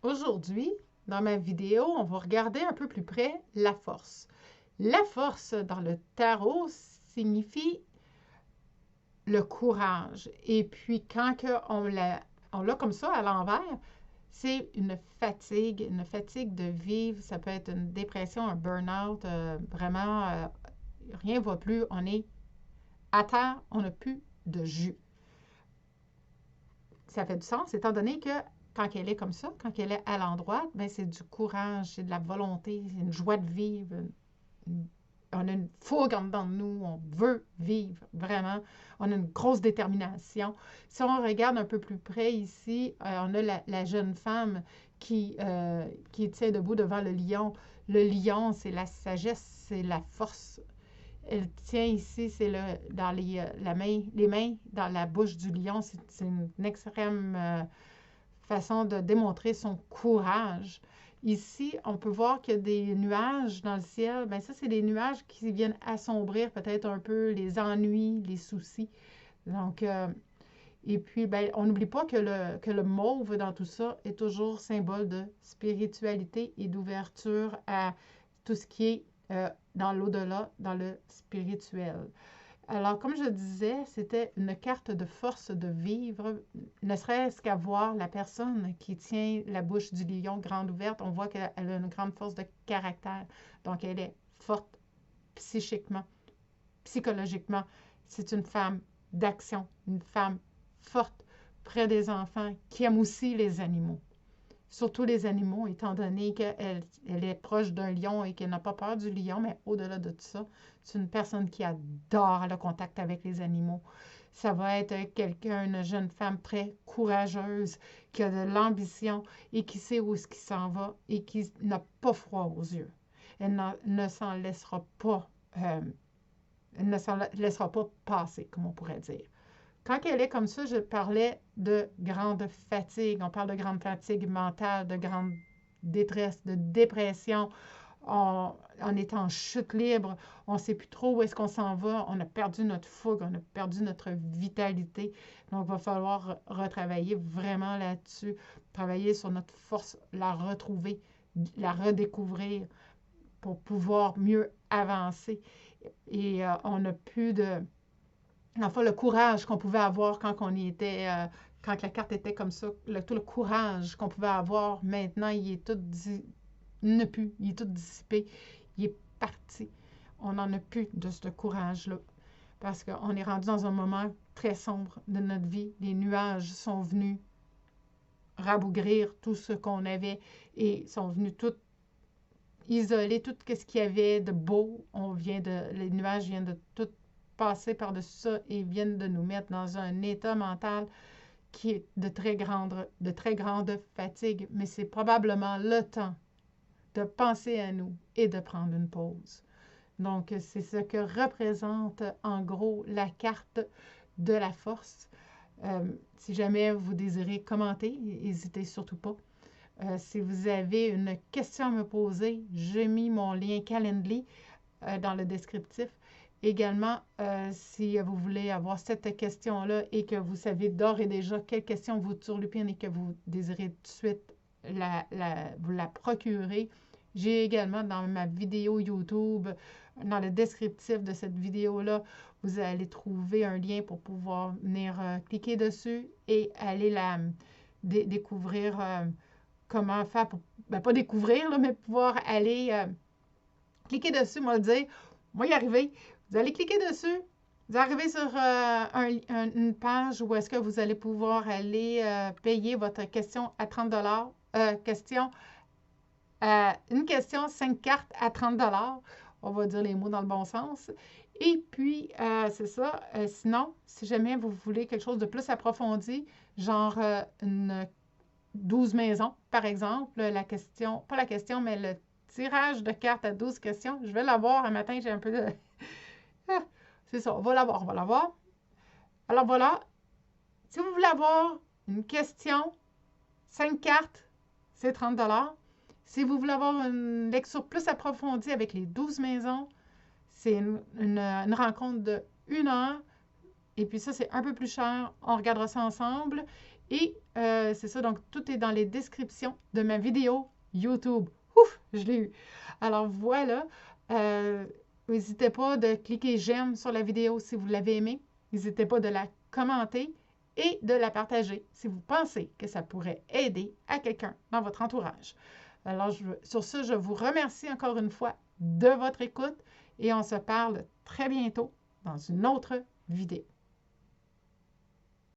Aujourd'hui, dans ma vidéo, on va regarder un peu plus près la force. La force dans le tarot signifie le courage. Et puis, quand on l'a comme ça à l'envers, c'est une fatigue de vivre. Ça peut être une dépression, un burn-out, vraiment, rien ne va plus. On est à terre, on n'a plus de jus. Ça fait du sens, étant donné que quand elle est comme ça, quand elle est à l'endroit, ben c'est du courage, c'est de la volonté, c'est une joie de vivre. On a une fougue en dedans de nous, on veut vivre, vraiment. On a une grosse détermination. Si on regarde un peu plus près ici, on a la jeune femme qui tient debout devant le lion. Le lion, c'est la sagesse, c'est la force. Elle tient ici, c'est dans les mains dans la bouche du lion. C'est une extrême façon de démontrer son courage. Ici, on peut voir qu'il y a des nuages dans le ciel. Bien, ça, c'est des nuages qui viennent assombrir peut-être un peu les ennuis, les soucis. Donc, et puis, ben, on n'oublie pas que le mauve dans tout ça est toujours symbole de spiritualité et d'ouverture à tout ce qui est dans l'au-delà, dans le spirituel. Alors, comme je disais, c'était une carte de force de vivre, ne serait-ce qu'à voir la personne qui tient la bouche du lion grande ouverte, on voit qu'elle a une grande force de caractère. Donc, elle est forte psychiquement, psychologiquement. C'est une femme d'action, une femme forte près des enfants qui aime aussi les animaux. Surtout les animaux, étant donné qu'elle est proche d'un lion et qu'elle n'a pas peur du lion, mais au-delà de tout ça, c'est une personne qui adore le contact avec les animaux. Ça va être quelqu'un, une jeune femme très courageuse, qui a de l'ambition et qui sait où est-ce qu'il s'en va et qui n'a pas froid aux yeux. Elle ne s'en laissera pas, elle ne s'en laissera pas passer, comme on pourrait dire. Quand elle est comme ça, je parlais de grande fatigue. On parle de grande fatigue mentale, de grande détresse, de dépression. On est en chute libre. On ne sait plus trop où est-ce qu'on s'en va. On a perdu notre fougue, on a perdu notre vitalité. Donc, il va falloir retravailler vraiment là-dessus, travailler sur notre force, la retrouver, la redécouvrir pour pouvoir mieux avancer. Et on n'a plus de enfin, le courage qu'on pouvait avoir quand on était, quand la carte était comme ça, tout le courage qu'on pouvait avoir, maintenant, il est tout il n'est plus, il est tout dissipé, il est parti. On n'en a plus de ce courage-là, parce qu'on est rendu dans un moment très sombre de notre vie. Les nuages sont venus rabougrir tout ce qu'on avait et sont venus tout isoler tout ce qu'il y avait de beau. Les nuages viennent de tout passer par-dessus ça et viennent de nous mettre dans un état mental qui est de très grande fatigue. Mais c'est probablement le temps de penser à nous et de prendre une pause. Donc, c'est ce que représente en gros la carte de la force. Si jamais vous désirez commenter, n'hésitez surtout pas. Si vous avez une question à me poser, j'ai mis mon lien Calendly dans le descriptif. Également, si vous voulez avoir cette question-là et que vous savez d'ores et déjà quelle question vous turlupine et que vous désirez tout de suite vous la procurer, j'ai également dans ma vidéo YouTube, dans le descriptif de cette vidéo-là, vous allez trouver un lien pour pouvoir venir cliquer dessus et aller découvrir comment faire pour, ben, pas découvrir, là, mais pouvoir aller cliquer dessus, moi le dire, moi y arriver. Vous allez cliquer dessus, vous arrivez sur une page où est-ce que vous allez pouvoir aller payer votre question à 30 une question 5 cartes à 30 on va dire les mots dans le bon sens. Et puis, c'est ça. Sinon, si jamais vous voulez quelque chose de plus approfondi, genre une 12 maisons, par exemple, la question, pas la question, mais le tirage de cartes à 12 questions. Je vais l'avoir un matin, j'ai un peu de... c'est ça, on va l'avoir, on va l'avoir. Alors voilà, si vous voulez avoir une question, 5 cartes, c'est 30 $. Si vous voulez avoir une lecture plus approfondie avec les 12 maisons, c'est une rencontre de 1 heure. Et puis ça, c'est un peu plus cher. On regardera ça ensemble. Et c'est ça, donc tout est dans les descriptions de ma vidéo YouTube. Ouf, je l'ai eu. Alors voilà, n'hésitez pas de cliquer j'aime sur la vidéo si vous l'avez aimée. N'hésitez pas de la commenter et de la partager si vous pensez que ça pourrait aider à quelqu'un dans votre entourage. Alors, sur ce, je vous remercie encore une fois de votre écoute et on se parle très bientôt dans une autre vidéo.